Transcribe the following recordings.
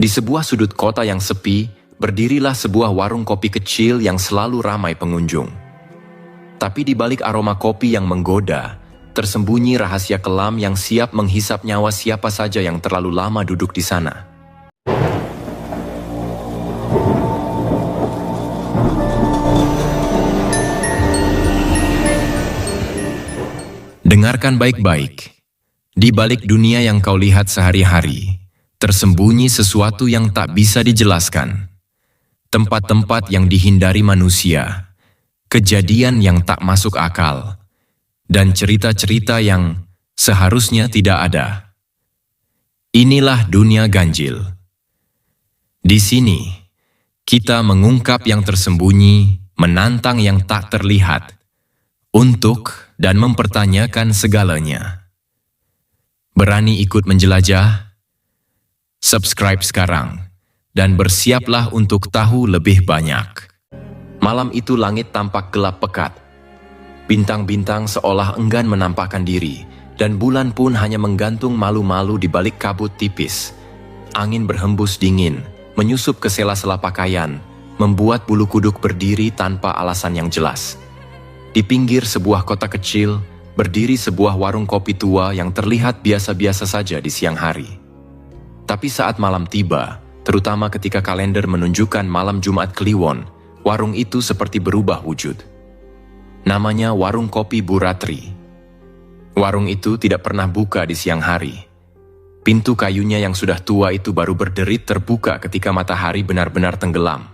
Di sebuah sudut kota yang sepi, berdirilah sebuah warung kopi kecil yang selalu ramai pengunjung. Tapi di balik aroma kopi yang menggoda, tersembunyi rahasia kelam yang siap menghisap nyawa siapa saja yang terlalu lama duduk di sana. Dengarkan baik-baik. Di balik dunia yang kau lihat sehari-hari, tersembunyi sesuatu yang tak bisa dijelaskan. Tempat-tempat yang dihindari manusia, kejadian yang tak masuk akal, dan cerita-cerita yang seharusnya tidak ada. Inilah dunia ganjil. Di sini, kita mengungkap yang tersembunyi, menantang yang tak terlihat, untuk dan mempertanyakan segalanya. Berani ikut menjelajah? Subscribe sekarang, dan bersiaplah untuk tahu lebih banyak. Malam itu langit tampak gelap pekat. Bintang-bintang seolah enggan menampakkan diri, dan bulan pun hanya menggantung malu-malu di balik kabut tipis. Angin berhembus dingin, menyusup ke sela-sela pakaian, membuat bulu kuduk berdiri tanpa alasan yang jelas. Di pinggir sebuah kota kecil, berdiri sebuah warung kopi tua yang terlihat biasa-biasa saja di siang hari. Tapi saat malam tiba, terutama ketika kalender menunjukkan malam Jumat Kliwon, warung itu seperti berubah wujud. Namanya Warung Kopi Bu Ratri. Warung itu tidak pernah buka di siang hari. Pintu kayunya yang sudah tua itu baru berderit terbuka ketika matahari benar-benar tenggelam.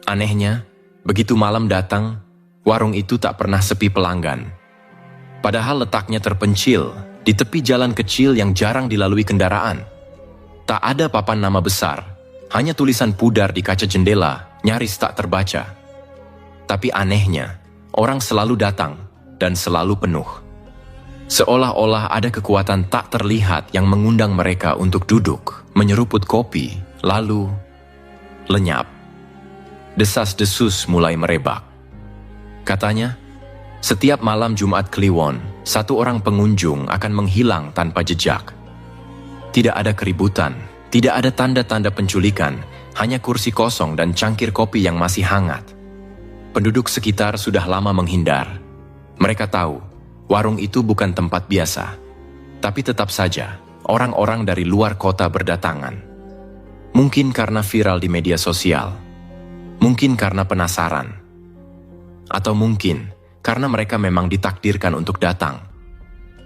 Anehnya, begitu malam datang, warung itu tak pernah sepi pelanggan. Padahal letaknya terpencil, di tepi jalan kecil yang jarang dilalui kendaraan. Tak ada papan nama besar, hanya tulisan pudar di kaca jendela, nyaris tak terbaca. Tapi anehnya, orang selalu datang dan selalu penuh. Seolah-olah ada kekuatan tak terlihat yang mengundang mereka untuk duduk, menyeruput kopi, lalu lenyap. Desas-desus mulai merebak. Katanya, setiap malam Jumat Kliwon, satu orang pengunjung akan menghilang tanpa jejak. Tidak ada keributan, tidak ada tanda-tanda penculikan, hanya kursi kosong dan cangkir kopi yang masih hangat. Penduduk sekitar sudah lama menghindar. Mereka tahu, warung itu bukan tempat biasa. Tapi tetap saja, orang-orang dari luar kota berdatangan. Mungkin karena viral di media sosial. Mungkin karena penasaran. Atau mungkin karena mereka memang ditakdirkan untuk datang.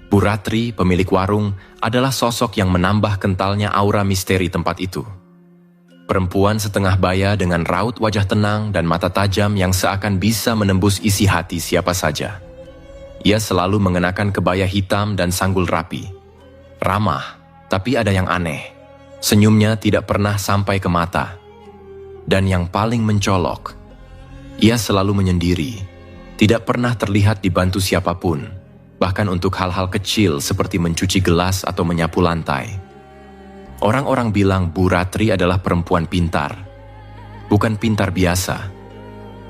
Bu Ratri, pemilik warung, adalah sosok yang menambah kentalnya aura misteri tempat itu. Perempuan setengah baya dengan raut wajah tenang dan mata tajam yang seakan bisa menembus isi hati siapa saja. Ia selalu mengenakan kebaya hitam dan sanggul rapi. Ramah, tapi ada yang aneh. Senyumnya tidak pernah sampai ke mata. Dan yang paling mencolok, ia selalu menyendiri, tidak pernah terlihat dibantu siapapun. Bahkan untuk hal-hal kecil seperti mencuci gelas atau menyapu lantai. Orang-orang bilang Bu Ratri adalah perempuan pintar. Bukan pintar biasa.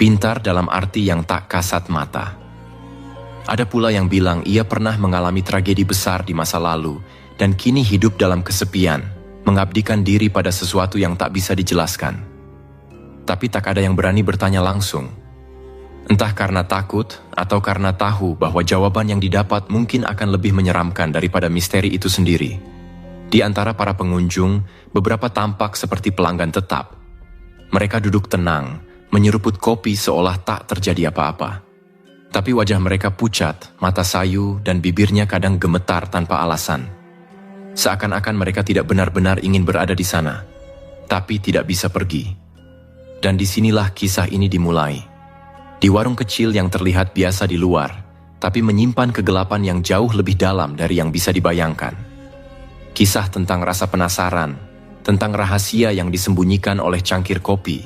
Pintar dalam arti yang tak kasat mata. Ada pula yang bilang ia pernah mengalami tragedi besar di masa lalu dan kini hidup dalam kesepian, mengabdikan diri pada sesuatu yang tak bisa dijelaskan. Tapi tak ada yang berani bertanya langsung. Entah karena takut atau karena tahu bahwa jawaban yang didapat mungkin akan lebih menyeramkan daripada misteri itu sendiri. Di antara para pengunjung, beberapa tampak seperti pelanggan tetap. Mereka duduk tenang, menyeruput kopi seolah tak terjadi apa-apa. Tapi wajah mereka pucat, mata sayu, dan bibirnya kadang gemetar tanpa alasan. Seakan-akan mereka tidak benar-benar ingin berada di sana, tapi tidak bisa pergi. Dan disinilah kisah ini dimulai. Di warung kecil yang terlihat biasa di luar, tapi menyimpan kegelapan yang jauh lebih dalam dari yang bisa dibayangkan. Kisah tentang rasa penasaran, tentang rahasia yang disembunyikan oleh cangkir kopi,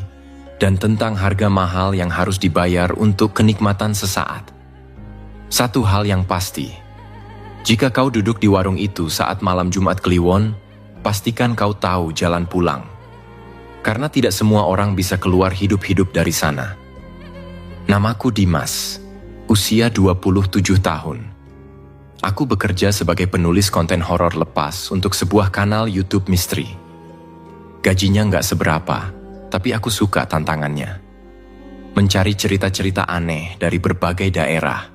dan tentang harga mahal yang harus dibayar untuk kenikmatan sesaat. Satu hal yang pasti, jika kau duduk di warung itu saat malam Jumat Kliwon, pastikan kau tahu jalan pulang. Karena tidak semua orang bisa keluar hidup-hidup dari sana. Namaku Dimas, usia 27 tahun. Aku bekerja sebagai penulis konten horor lepas untuk sebuah kanal YouTube misteri. Gajinya nggak seberapa, tapi aku suka tantangannya. Mencari cerita-cerita aneh dari berbagai daerah,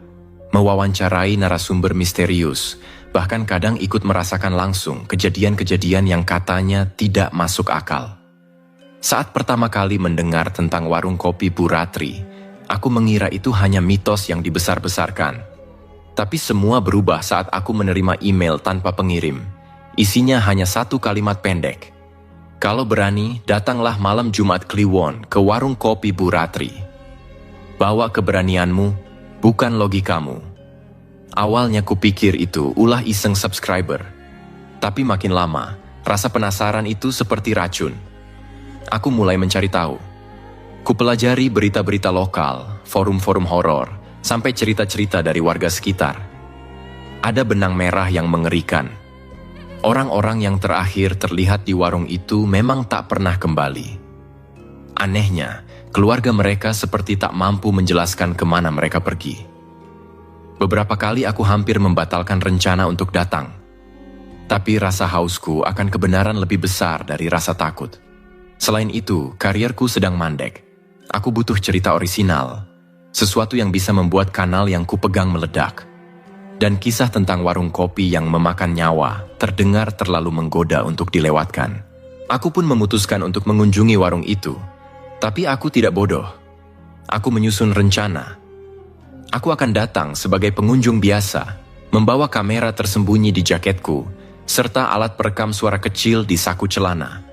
mewawancarai narasumber misterius, bahkan kadang ikut merasakan langsung kejadian-kejadian yang katanya tidak masuk akal. Saat pertama kali mendengar tentang warung kopi Bu Ratri, aku mengira itu hanya mitos yang dibesar-besarkan. Tapi semua berubah saat aku menerima email tanpa pengirim. Isinya hanya satu kalimat pendek. Kalau berani, datanglah malam Jumat Kliwon ke warung kopi Bu Ratri. Bawa keberanianmu, bukan logikamu. Awalnya kupikir itu ulah iseng subscriber. Tapi makin lama, rasa penasaran itu seperti racun. Aku mulai mencari tahu. Kupelajari berita-berita lokal, forum-forum horor, sampai cerita-cerita dari warga sekitar. Ada benang merah yang mengerikan. Orang-orang yang terakhir terlihat di warung itu memang tak pernah kembali. Anehnya, keluarga mereka seperti tak mampu menjelaskan kemana mereka pergi. Beberapa kali aku hampir membatalkan rencana untuk datang. Tapi rasa hausku akan kebenaran lebih besar dari rasa takut. Selain itu, karierku sedang mandek. Aku butuh cerita orisinal, sesuatu yang bisa membuat kanal yang kupegang meledak. Dan kisah tentang warung kopi yang memakan nyawa terdengar terlalu menggoda untuk dilewatkan. Aku pun memutuskan untuk mengunjungi warung itu. Tapi aku tidak bodoh. Aku menyusun rencana. Aku akan datang sebagai pengunjung biasa, membawa kamera tersembunyi di jaketku, serta alat perekam suara kecil di saku celana.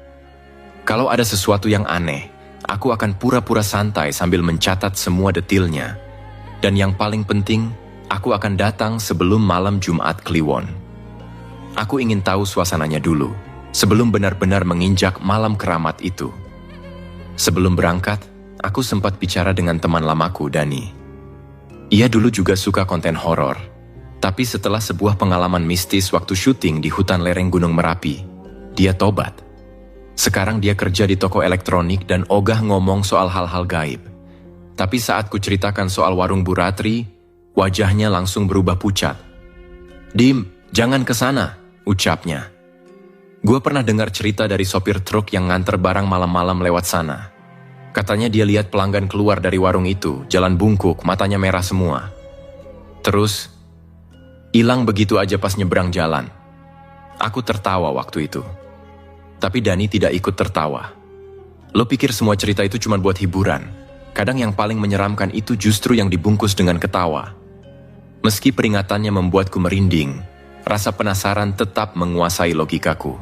Kalau ada sesuatu yang aneh, aku akan pura-pura santai sambil mencatat semua detailnya. Dan yang paling penting, aku akan datang sebelum malam Jumat Kliwon. Aku ingin tahu suasananya dulu, sebelum benar-benar menginjak malam keramat itu. Sebelum berangkat, aku sempat bicara dengan teman lamaku, Dani. Ia dulu juga suka konten horor, tapi setelah sebuah pengalaman mistis waktu syuting di hutan lereng Gunung Merapi, dia tobat. Sekarang dia kerja di toko elektronik dan ogah ngomong soal hal-hal gaib. Tapi saat ku ceritakan soal warung Bu Ratri, wajahnya langsung berubah pucat. "Dim, jangan ke sana," ucapnya. Gue pernah dengar cerita dari sopir truk yang nganter barang malam-malam lewat sana. Katanya dia lihat pelanggan keluar dari warung itu, jalan bungkuk, matanya merah semua. Terus, hilang begitu aja pas nyebrang jalan. Aku tertawa waktu itu. Tapi Dani tidak ikut tertawa. Lo pikir semua cerita itu cuma buat hiburan? Kadang yang paling menyeramkan itu justru yang dibungkus dengan ketawa. Meski peringatannya membuatku merinding, rasa penasaran tetap menguasai logikaku.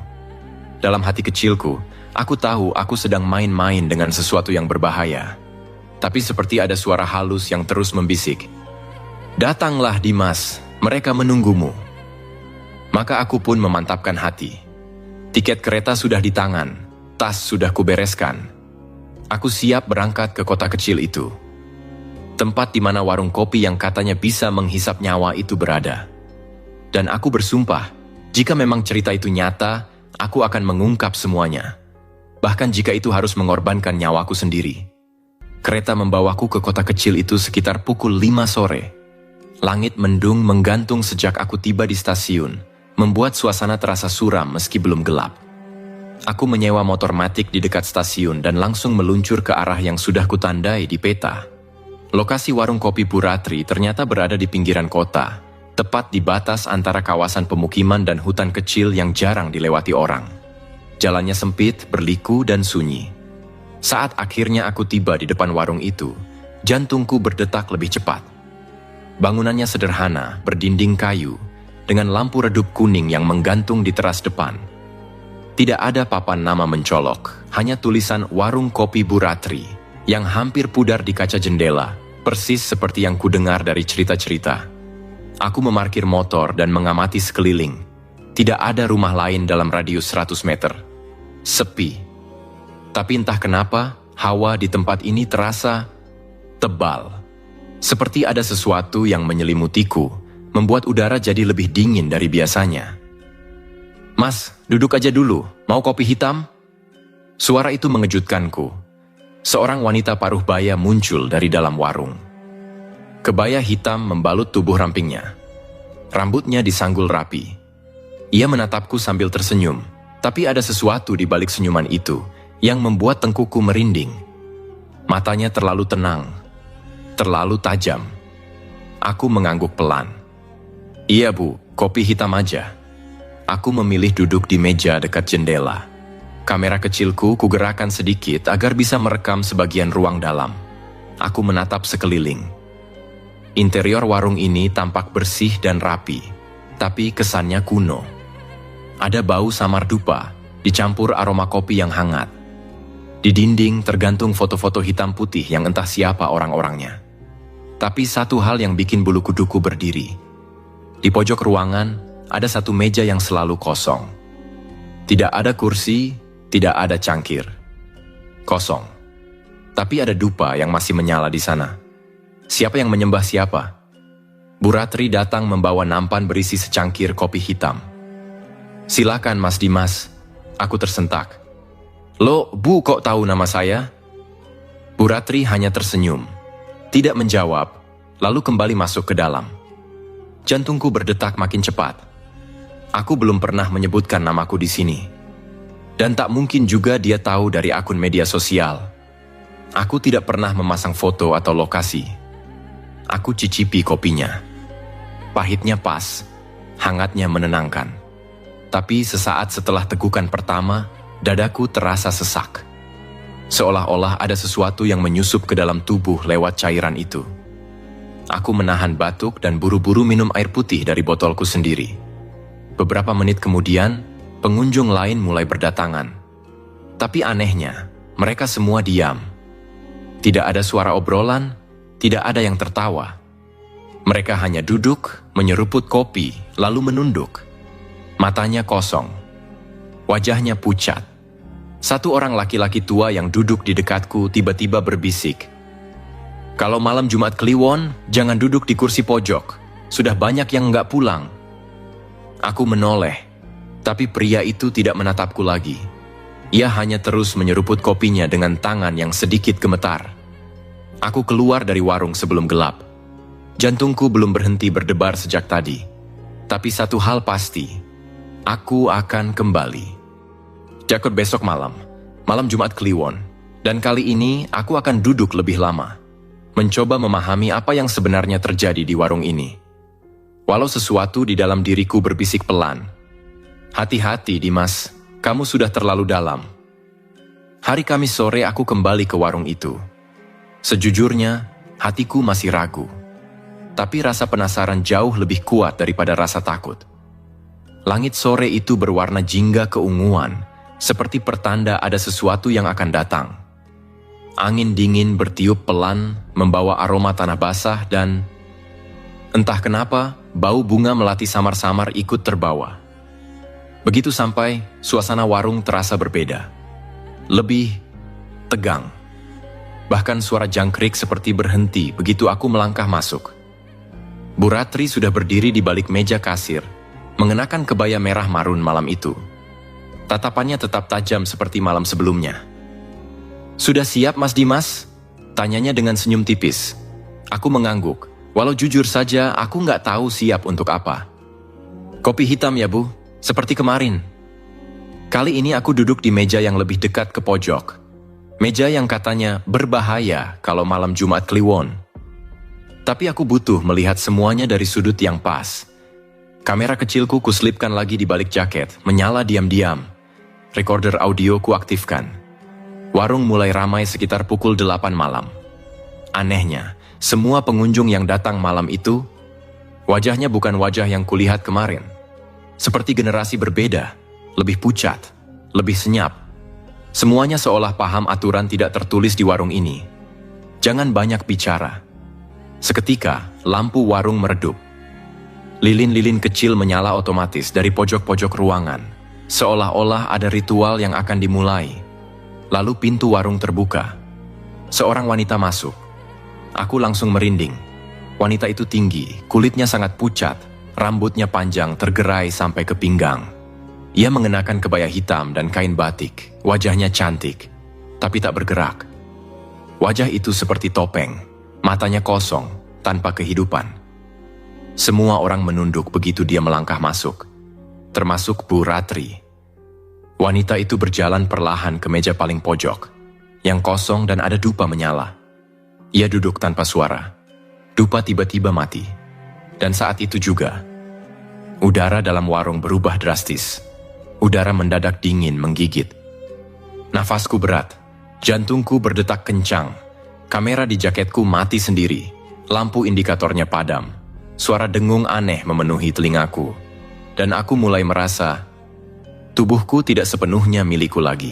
Dalam hati kecilku, aku tahu aku sedang main-main dengan sesuatu yang berbahaya. Tapi seperti ada suara halus yang terus membisik. "Datanglah Dimas, mereka menunggumu." Maka aku pun memantapkan hati. Tiket kereta sudah di tangan, tas sudah kubereskan. Aku siap berangkat ke kota kecil itu. Tempat di mana warung kopi yang katanya bisa menghisap nyawa itu berada. Dan aku bersumpah, jika memang cerita itu nyata, aku akan mengungkap semuanya. Bahkan jika itu harus mengorbankan nyawaku sendiri. Kereta membawaku ke kota kecil itu sekitar pukul 5 sore. Langit mendung menggantung sejak aku tiba di stasiun, membuat suasana terasa suram meski belum gelap. Aku menyewa motor matic di dekat stasiun dan langsung meluncur ke arah yang sudah kutandai di peta. Lokasi warung kopi Bu Ratri ternyata berada di pinggiran kota, tepat di batas antara kawasan pemukiman dan hutan kecil yang jarang dilewati orang. Jalannya sempit, berliku, dan sunyi. Saat akhirnya aku tiba di depan warung itu, jantungku berdetak lebih cepat. Bangunannya sederhana, berdinding kayu, dengan lampu redup kuning yang menggantung di teras depan. Tidak ada papan nama mencolok, hanya tulisan Warung Kopi Bu Ratri yang hampir pudar di kaca jendela, persis seperti yang kudengar dari cerita-cerita. Aku memarkir motor dan mengamati sekeliling. Tidak ada rumah lain dalam radius 100 meter. Sepi. Tapi entah kenapa, hawa di tempat ini terasa tebal. Seperti ada sesuatu yang menyelimutiku, membuat udara jadi lebih dingin dari biasanya. "Mas, duduk aja dulu. Mau kopi hitam?" Suara itu mengejutkanku. Seorang wanita paruh baya muncul dari dalam warung. Kebaya hitam membalut tubuh rampingnya. Rambutnya disanggul rapi. Ia menatapku sambil tersenyum. Tapi ada sesuatu di balik senyuman itu yang membuat tengkukku merinding. Matanya terlalu tenang, terlalu tajam. Aku mengangguk pelan. "Iya Bu, kopi hitam aja." Aku memilih duduk di meja dekat jendela. Kamera kecilku kugerakkan sedikit agar bisa merekam sebagian ruang dalam. Aku menatap sekeliling. Interior warung ini tampak bersih dan rapi, tapi kesannya kuno. Ada bau samar dupa, dicampur aroma kopi yang hangat. Di dinding tergantung foto-foto hitam putih yang entah siapa orang-orangnya. Tapi satu hal yang bikin bulu kuduku berdiri. Di pojok ruangan, ada satu meja yang selalu kosong. Tidak ada kursi, tidak ada cangkir. Kosong. Tapi ada dupa yang masih menyala di sana. Siapa yang menyembah siapa? Bu Ratri datang membawa nampan berisi secangkir kopi hitam. "Silakan Mas Dimas." Aku tersentak. "Loh, Bu kok tahu nama saya?" Bu Ratri hanya tersenyum, tidak menjawab, lalu kembali masuk ke dalam. Jantungku berdetak makin cepat. Aku belum pernah menyebutkan namaku di sini. Dan tak mungkin juga dia tahu dari akun media sosial. Aku tidak pernah memasang foto atau lokasi. Aku cicipi kopinya. Pahitnya pas, hangatnya menenangkan. Tapi sesaat setelah tegukan pertama, dadaku terasa sesak. Seolah-olah ada sesuatu yang menyusup ke dalam tubuh lewat cairan itu. Aku menahan batuk dan buru-buru minum air putih dari botolku sendiri. Beberapa menit kemudian, pengunjung lain mulai berdatangan. Tapi anehnya, mereka semua diam. Tidak ada suara obrolan, tidak ada yang tertawa. Mereka hanya duduk, menyeruput kopi, lalu menunduk. Matanya kosong. Wajahnya pucat. Satu orang laki-laki tua yang duduk di dekatku tiba-tiba berbisik. "Kalau malam Jumat Kliwon, jangan duduk di kursi pojok. Sudah banyak yang nggak pulang." Aku menoleh, tapi pria itu tidak menatapku lagi. Ia hanya terus menyeruput kopinya dengan tangan yang sedikit gemetar. Aku keluar dari warung sebelum gelap. Jantungku belum berhenti berdebar sejak tadi. Tapi satu hal pasti, aku akan kembali. Jakut besok malam Jumat Kliwon, dan kali ini aku akan duduk lebih lama, mencoba memahami apa yang sebenarnya terjadi di warung ini. Walau sesuatu di dalam diriku berbisik pelan, "Hati-hati Dimas, kamu sudah terlalu dalam." Hari Kamis sore aku kembali ke warung itu. Sejujurnya, hatiku masih ragu. Tapi rasa penasaran jauh lebih kuat daripada rasa takut. Langit sore itu berwarna jingga keunguan, seperti pertanda ada sesuatu yang akan datang. Angin dingin bertiup pelan, membawa aroma tanah basah dan entah kenapa, bau bunga melati samar-samar ikut terbawa. Begitu sampai, suasana warung terasa berbeda. Lebih tegang. Bahkan suara jangkrik seperti berhenti begitu aku melangkah masuk. Bu Ratri sudah berdiri di balik meja kasir, mengenakan kebaya merah marun malam itu. Tatapannya tetap tajam seperti malam sebelumnya. "Sudah siap Mas Dimas?" tanyanya dengan senyum tipis. Aku mengangguk, walau jujur saja aku nggak tahu siap untuk apa. "Kopi hitam ya Bu, seperti kemarin." Kali ini aku duduk di meja yang lebih dekat ke pojok. Meja yang katanya berbahaya kalau malam Jumat Kliwon. Tapi aku butuh melihat semuanya dari sudut yang pas. Kamera kecilku kuselipkan lagi di balik jaket, menyala diam-diam. Recorder audio kuaktifkan. Warung mulai ramai sekitar pukul 8 malam. Anehnya, semua pengunjung yang datang malam itu, wajahnya bukan wajah yang kulihat kemarin. Seperti generasi berbeda, lebih pucat, lebih senyap. Semuanya seolah paham aturan tidak tertulis di warung ini. Jangan banyak bicara. Seketika, lampu warung meredup. Lilin-lilin kecil menyala otomatis dari pojok-pojok ruangan, seolah-olah ada ritual yang akan dimulai. Lalu pintu warung terbuka. Seorang wanita masuk. Aku langsung merinding. Wanita itu tinggi, kulitnya sangat pucat, rambutnya panjang tergerai sampai ke pinggang. Ia mengenakan kebaya hitam dan kain batik, wajahnya cantik, tapi tak bergerak. Wajah itu seperti topeng, matanya kosong, tanpa kehidupan. Semua orang menunduk begitu dia melangkah masuk, termasuk Bu Ratri. Wanita itu berjalan perlahan ke meja paling pojok, yang kosong dan ada dupa menyala. Ia duduk tanpa suara. Dupa tiba-tiba mati. Dan saat itu juga, udara dalam warung berubah drastis. Udara mendadak dingin menggigit. Nafasku berat, jantungku berdetak kencang. Kamera di jaketku mati sendiri. Lampu indikatornya padam. Suara dengung aneh memenuhi telingaku. Dan aku mulai merasa tubuhku tidak sepenuhnya milikku lagi.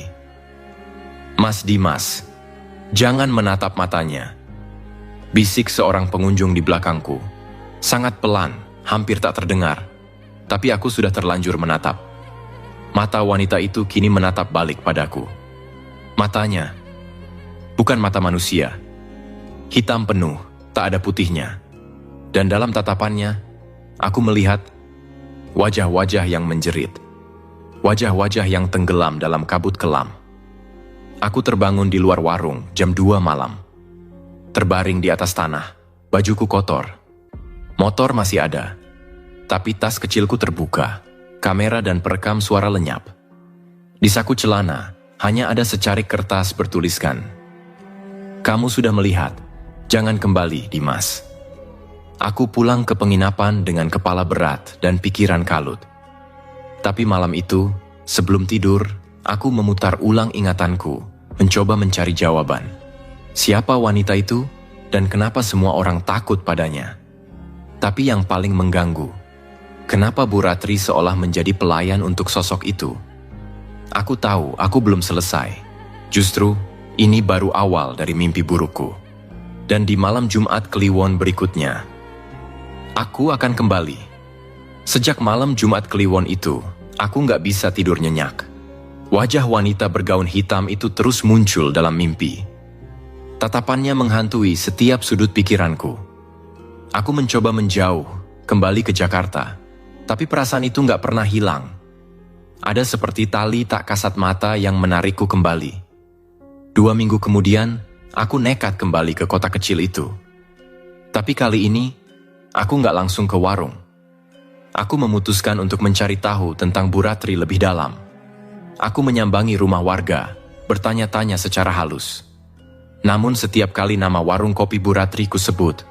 Mas Dimas, jangan menatap matanya. Bisik seorang pengunjung di belakangku. Sangat pelan, hampir tak terdengar. Tapi aku sudah terlanjur menatap. Mata wanita itu kini menatap balik padaku. Matanya, bukan mata manusia. Hitam penuh, tak ada putihnya. Dan dalam tatapannya, aku melihat wajah-wajah yang menjerit. Wajah-wajah yang tenggelam dalam kabut kelam. Aku terbangun di luar warung jam 2 malam. Terbaring di atas tanah, bajuku kotor. Motor masih ada, tapi tas kecilku terbuka, kamera dan perekam suara lenyap. Di saku celana, hanya ada secarik kertas bertuliskan, "Kamu sudah melihat, jangan kembali, Dimas." Aku pulang ke penginapan dengan kepala berat dan pikiran kalut. Tapi malam itu, sebelum tidur, aku memutar ulang ingatanku, mencoba mencari jawaban. Siapa wanita itu, dan kenapa semua orang takut padanya? Tapi yang paling mengganggu, kenapa Bu Ratri seolah menjadi pelayan untuk sosok itu? Aku tahu aku belum selesai. Justru, ini baru awal dari mimpi burukku. Dan di malam Jumat Kliwon berikutnya, aku akan kembali. Sejak malam Jumat Kliwon itu, aku nggak bisa tidur nyenyak. Wajah wanita bergaun hitam itu terus muncul dalam mimpi. Tatapannya menghantui setiap sudut pikiranku. Aku mencoba menjauh, kembali ke Jakarta. Tapi perasaan itu nggak pernah hilang. Ada seperti tali tak kasat mata yang menarikku kembali. 2 minggu kemudian, aku nekat kembali ke kota kecil itu. Tapi kali ini, aku nggak langsung ke warung. Aku memutuskan untuk mencari tahu tentang Bu Ratri lebih dalam. Aku menyambangi rumah warga, bertanya-tanya secara halus. Namun setiap kali nama warung kopi Bu Ratri kusebut,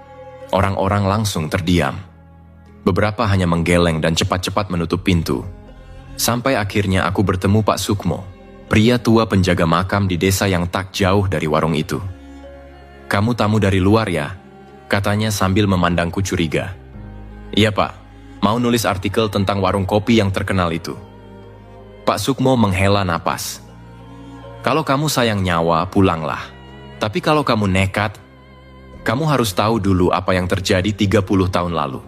orang-orang langsung terdiam. Beberapa hanya menggeleng dan cepat-cepat menutup pintu. Sampai akhirnya aku bertemu Pak Sukmo, pria tua penjaga makam di desa yang tak jauh dari warung itu. "Kamu tamu dari luar ya?" katanya sambil memandangku curiga. "Iya Pak. Mau nulis artikel tentang warung kopi yang terkenal itu." Pak Sukmo menghela napas. "Kalau kamu sayang nyawa, pulanglah. Tapi kalau kamu nekat, kamu harus tahu dulu apa yang terjadi 30 tahun lalu."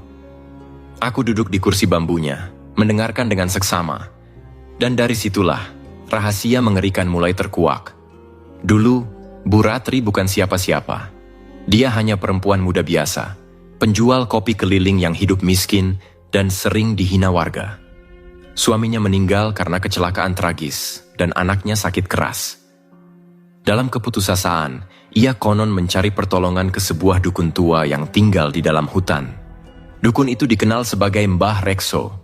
Aku duduk di kursi bambunya, mendengarkan dengan seksama. Dan dari situlah, rahasia mengerikan mulai terkuak. Dulu, Bu Ratri bukan siapa-siapa. Dia hanya perempuan muda biasa, penjual kopi keliling yang hidup miskin dan sering dihina warga. Suaminya meninggal karena kecelakaan tragis, dan anaknya sakit keras. Dalam keputusasaan, ia konon mencari pertolongan ke sebuah dukun tua yang tinggal di dalam hutan. Dukun itu dikenal sebagai Mbah Rekso,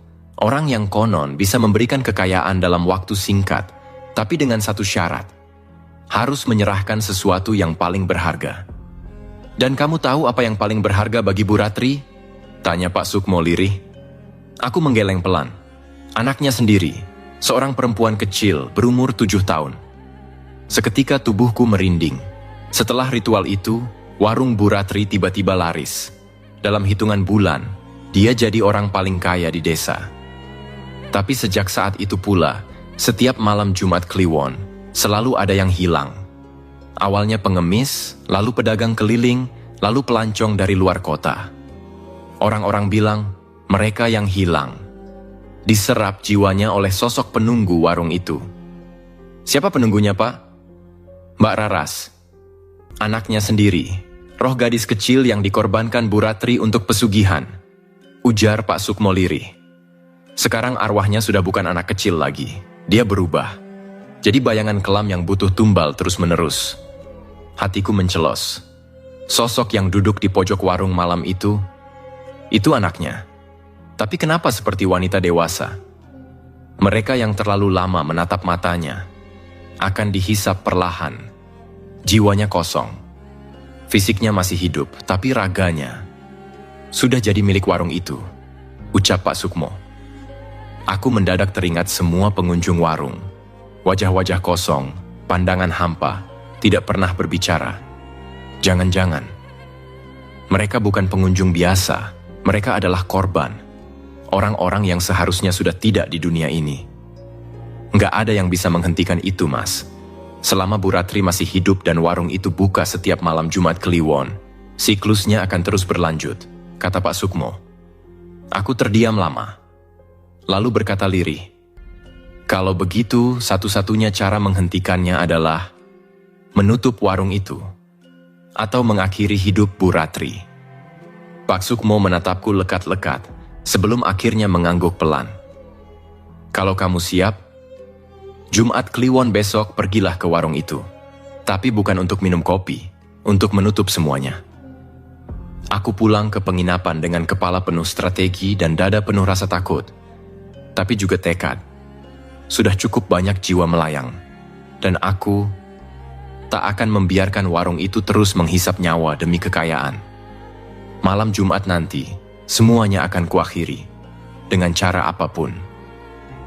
orang yang konon bisa memberikan kekayaan dalam waktu singkat, tapi dengan satu syarat, harus menyerahkan sesuatu yang paling berharga. "Dan kamu tahu apa yang paling berharga bagi Bu Ratri?" tanya Pak Sukmo lirih. Aku menggeleng pelan. Anaknya sendiri, seorang perempuan kecil berumur 7 tahun. Seketika tubuhku merinding. Setelah ritual itu, warung Bu Ratri tiba-tiba laris. Dalam hitungan bulan, dia jadi orang paling kaya di desa. Tapi sejak saat itu pula, setiap malam Jumat Kliwon, selalu ada yang hilang. Awalnya pengemis, lalu pedagang keliling, lalu pelancong dari luar kota. Orang-orang bilang, mereka yang hilang. Diserap jiwanya oleh sosok penunggu warung itu. "Siapa penunggunya, Pak?" "Mbak Raras. Anaknya sendiri, roh gadis kecil yang dikorbankan Bu Ratri untuk pesugihan," ujar Pak Sukmo lirih. "Sekarang arwahnya sudah bukan anak kecil lagi. Dia berubah. Jadi bayangan kelam yang butuh tumbal terus-menerus." Hatiku mencelos. Sosok yang duduk di pojok warung malam itu anaknya. Tapi kenapa seperti wanita dewasa? Mereka yang terlalu lama menatap matanya akan dihisap perlahan. Jiwanya kosong. Fisiknya masih hidup, tapi raganya sudah jadi milik warung itu, ucap Pak Sukmo. Aku mendadak teringat semua pengunjung warung. Wajah-wajah kosong, pandangan hampa, tidak pernah berbicara. Jangan-jangan mereka bukan pengunjung biasa, mereka adalah korban. Orang-orang yang seharusnya sudah tidak di dunia ini. Nggak ada yang bisa menghentikan itu, Mas. Selama Bu Ratri masih hidup dan warung itu buka setiap malam Jumat Kliwon, siklusnya akan terus berlanjut, kata Pak Sukmo. Aku terdiam lama, lalu berkata lirih, kalau begitu satu-satunya cara menghentikannya adalah menutup warung itu, atau mengakhiri hidup Bu Ratri. Pak Sukmo menatapku lekat-lekat, sebelum akhirnya mengangguk pelan. Kalau kamu siap, Jumat Kliwon besok pergilah ke warung itu. Tapi bukan untuk minum kopi, untuk menutup semuanya. Aku pulang ke penginapan dengan kepala penuh strategi dan dada penuh rasa takut. Tapi juga tekad. Sudah cukup banyak jiwa melayang. Dan aku tak akan membiarkan warung itu terus menghisap nyawa demi kekayaan. Malam Jumat nanti, semuanya akan kuakhiri. Dengan cara apapun.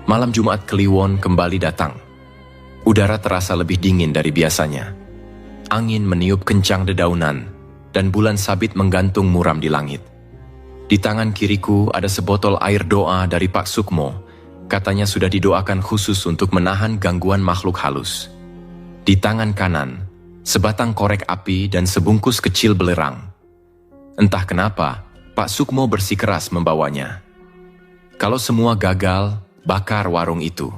Malam Jumat Kliwon kembali datang. Udara terasa lebih dingin dari biasanya. Angin meniup kencang dedaunan, dan bulan sabit menggantung muram di langit. Di tangan kiriku ada sebotol air doa dari Pak Sukmo. Katanya sudah didoakan khusus untuk menahan gangguan makhluk halus. Di tangan kanan, sebatang korek api dan sebungkus kecil belerang. Entah kenapa, Pak Sukmo bersikeras membawanya. Kalau semua gagal, bakar warung itu.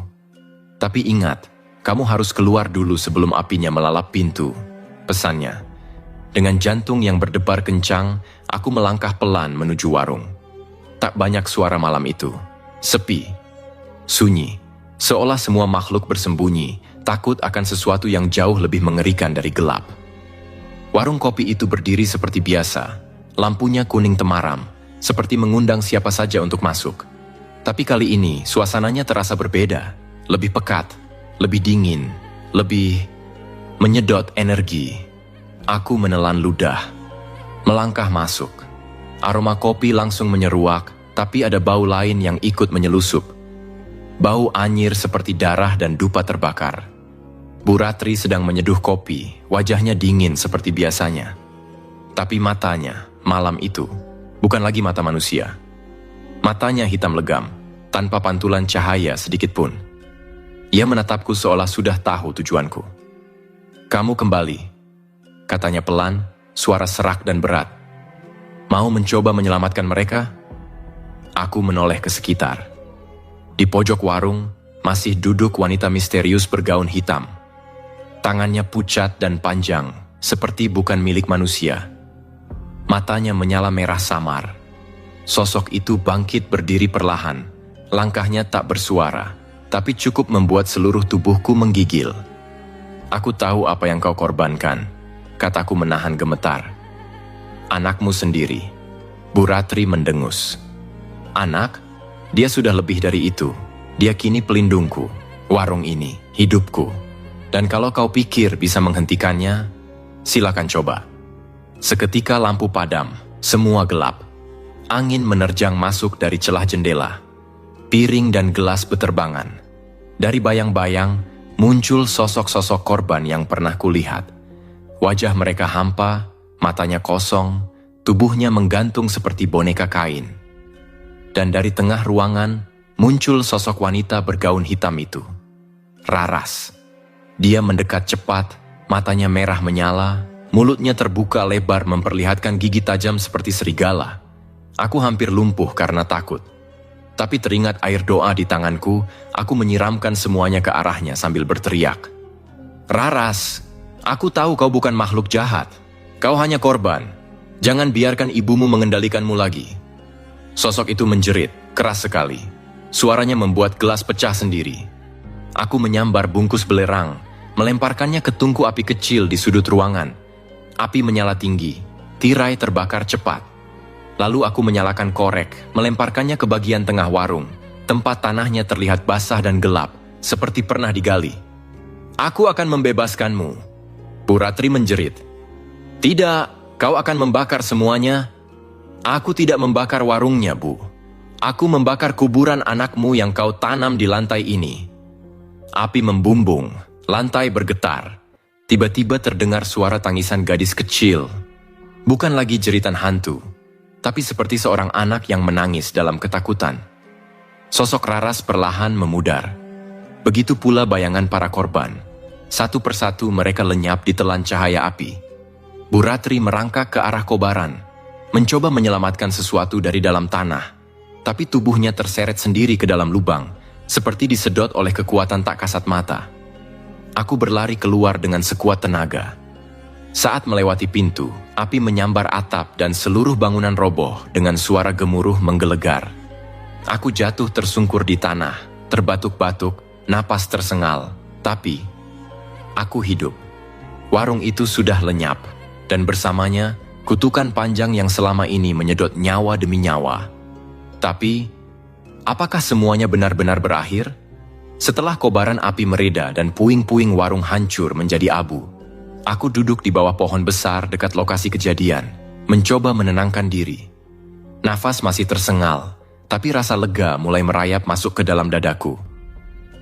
Tapi ingat, kamu harus keluar dulu sebelum apinya melalap pintu, pesannya. Dengan jantung yang berdebar kencang, aku melangkah pelan menuju warung. Tak banyak suara malam itu. Sepi. Sunyi. Seolah semua makhluk bersembunyi, takut akan sesuatu yang jauh lebih mengerikan dari gelap. Warung kopi itu berdiri seperti biasa. Lampunya kuning temaram, seperti mengundang siapa saja untuk masuk. Tapi kali ini, suasananya terasa berbeda. Lebih pekat, lebih dingin, lebih menyedot energi. Aku menelan ludah, melangkah masuk. Aroma kopi langsung menyeruak, tapi ada bau lain yang ikut menyelusup. Bau anyir seperti darah dan dupa terbakar. Bu Ratri sedang menyeduh kopi, wajahnya dingin seperti biasanya. Tapi matanya, malam itu, bukan lagi mata manusia. Matanya hitam legam, tanpa pantulan cahaya sedikit pun. Ia menatapku seolah sudah tahu tujuanku. Kamu kembali, katanya pelan, suara serak dan berat. Mau mencoba menyelamatkan mereka? Aku menoleh ke sekitar. Di pojok warung, masih duduk wanita misterius bergaun hitam. Tangannya pucat dan panjang, seperti bukan milik manusia. Matanya menyala merah samar. Sosok itu bangkit berdiri perlahan. Langkahnya tak bersuara, tapi cukup membuat seluruh tubuhku menggigil. Aku tahu apa yang kau korbankan, kataku menahan gemetar. Anakmu sendiri. Bu Ratri mendengus. Anak? Dia sudah lebih dari itu. Dia kini pelindungku, warung ini, hidupku. Dan kalau kau pikir bisa menghentikannya, silakan coba. Seketika lampu padam, semua gelap. Angin menerjang masuk dari celah jendela. Piring dan gelas beterbangan. Dari bayang-bayang, muncul sosok-sosok korban yang pernah kulihat. Wajah mereka hampa, matanya kosong, tubuhnya menggantung seperti boneka kain. Dan dari tengah ruangan, muncul sosok wanita bergaun hitam itu. Raras. Dia mendekat cepat, matanya merah menyala, mulutnya terbuka lebar memperlihatkan gigi tajam seperti serigala. Aku hampir lumpuh karena takut. Tapi teringat air doa di tanganku, aku menyiramkan semuanya ke arahnya sambil berteriak. Raras, aku tahu kau bukan makhluk jahat. Kau hanya korban. Jangan biarkan ibumu mengendalikanmu lagi. Sosok itu menjerit, keras sekali. Suaranya membuat gelas pecah sendiri. Aku menyambar bungkus belerang, melemparkannya ke tungku api kecil di sudut ruangan. Api menyala tinggi, tirai terbakar cepat. Lalu aku menyalakan korek, melemparkannya ke bagian tengah warung, Tempat tanahnya terlihat basah dan gelap, seperti pernah digali. "Aku akan membebaskanmu," Bu Ratri menjerit. "Tidak, kau akan membakar semuanya." "Aku tidak membakar warungnya, Bu. Aku membakar kuburan anakmu yang kau tanam di lantai ini." Api membumbung, lantai bergetar. Tiba-tiba terdengar suara tangisan gadis kecil. Bukan lagi jeritan hantu, tapi seperti seorang anak yang menangis dalam ketakutan. Sosok Raras perlahan memudar. Begitu pula bayangan para korban. Satu persatu mereka lenyap di telan cahaya api. Bu Ratri merangkak ke arah kobaran, mencoba menyelamatkan sesuatu dari dalam tanah, tapi tubuhnya terseret sendiri ke dalam lubang, seperti disedot oleh kekuatan tak kasat mata. Aku berlari keluar dengan sekuat tenaga. Saat melewati pintu, api menyambar atap dan seluruh bangunan roboh dengan suara gemuruh menggelegar. Aku jatuh tersungkur di tanah, terbatuk-batuk, napas tersengal, tapi aku hidup. Warung itu sudah lenyap, dan bersamanya kutukan panjang yang selama ini menyedot nyawa demi nyawa. Tapi, apakah semuanya benar-benar berakhir? Setelah kobaran api mereda dan puing-puing warung hancur menjadi abu, aku duduk di bawah pohon besar dekat lokasi kejadian, mencoba menenangkan diri. Nafas masih tersengal, tapi rasa lega mulai merayap masuk ke dalam dadaku.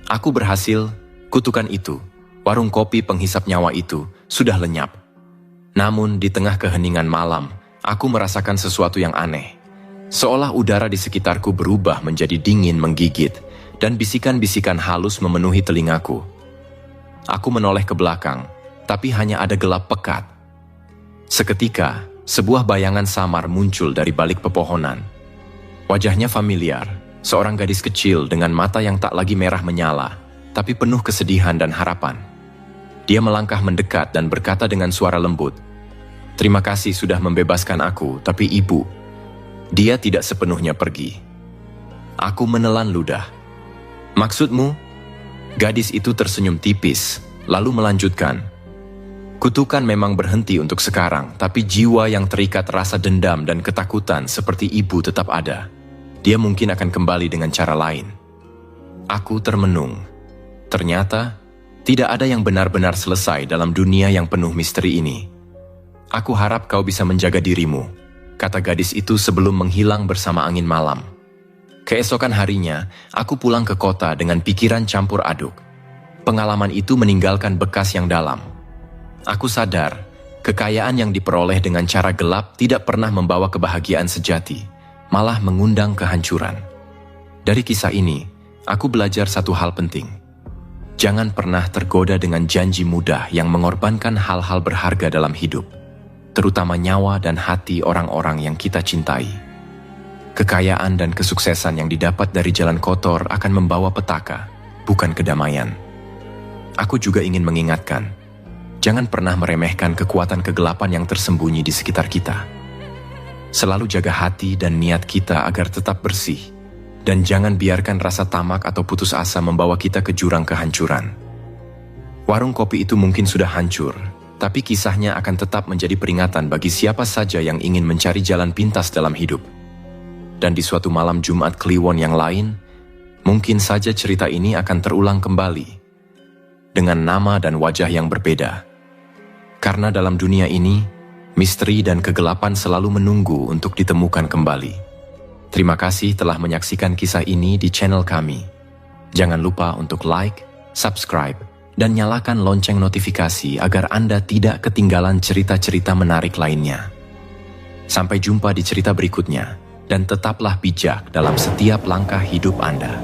Aku berhasil, kutukan itu, warung kopi penghisap nyawa itu, sudah lenyap. Namun di tengah keheningan malam, aku merasakan sesuatu yang aneh. Seolah udara di sekitarku berubah menjadi dingin menggigit, dan bisikan-bisikan halus memenuhi telingaku. Aku menoleh ke belakang, tapi hanya ada gelap pekat. Seketika, sebuah bayangan samar muncul dari balik pepohonan. Wajahnya familiar, seorang gadis kecil dengan mata yang tak lagi merah menyala, tapi penuh kesedihan dan harapan. Dia melangkah mendekat dan berkata dengan suara lembut, "Terima kasih sudah membebaskan aku, tapi ibu, dia tidak sepenuhnya pergi." Aku menelan ludah. "Maksudmu?" Gadis itu tersenyum tipis, lalu melanjutkan, "Kutukan memang berhenti untuk sekarang, tapi jiwa yang terikat rasa dendam dan ketakutan seperti ibu tetap ada. Dia mungkin akan kembali dengan cara lain." Aku termenung. Ternyata, tidak ada yang benar-benar selesai dalam dunia yang penuh misteri ini. "Aku harap kau bisa menjaga dirimu," kata gadis itu sebelum menghilang bersama angin malam. Keesokan harinya, aku pulang ke kota dengan pikiran campur aduk. Pengalaman itu meninggalkan bekas yang dalam. Aku sadar, kekayaan yang diperoleh dengan cara gelap tidak pernah membawa kebahagiaan sejati, malah mengundang kehancuran. Dari kisah ini, aku belajar satu hal penting. Jangan pernah tergoda dengan janji mudah yang mengorbankan hal-hal berharga dalam hidup, terutama nyawa dan hati orang-orang yang kita cintai. Kekayaan dan kesuksesan yang didapat dari jalan kotor akan membawa petaka, bukan kedamaian. Aku juga ingin mengingatkan, jangan pernah meremehkan kekuatan kegelapan yang tersembunyi di sekitar kita. Selalu jaga hati dan niat kita agar tetap bersih, dan jangan biarkan rasa tamak atau putus asa membawa kita ke jurang kehancuran. Warung kopi itu mungkin sudah hancur, tapi kisahnya akan tetap menjadi peringatan bagi siapa saja yang ingin mencari jalan pintas dalam hidup. Dan di suatu malam Jumat Kliwon yang lain, mungkin saja cerita ini akan terulang kembali, dengan nama dan wajah yang berbeda. Karena dalam dunia ini, misteri dan kegelapan selalu menunggu untuk ditemukan kembali. Terima kasih telah menyaksikan kisah ini di channel kami. Jangan lupa untuk like, subscribe, dan nyalakan lonceng notifikasi agar Anda tidak ketinggalan cerita-cerita menarik lainnya. Sampai jumpa di cerita berikutnya. Dan tetaplah bijak dalam setiap langkah hidup Anda.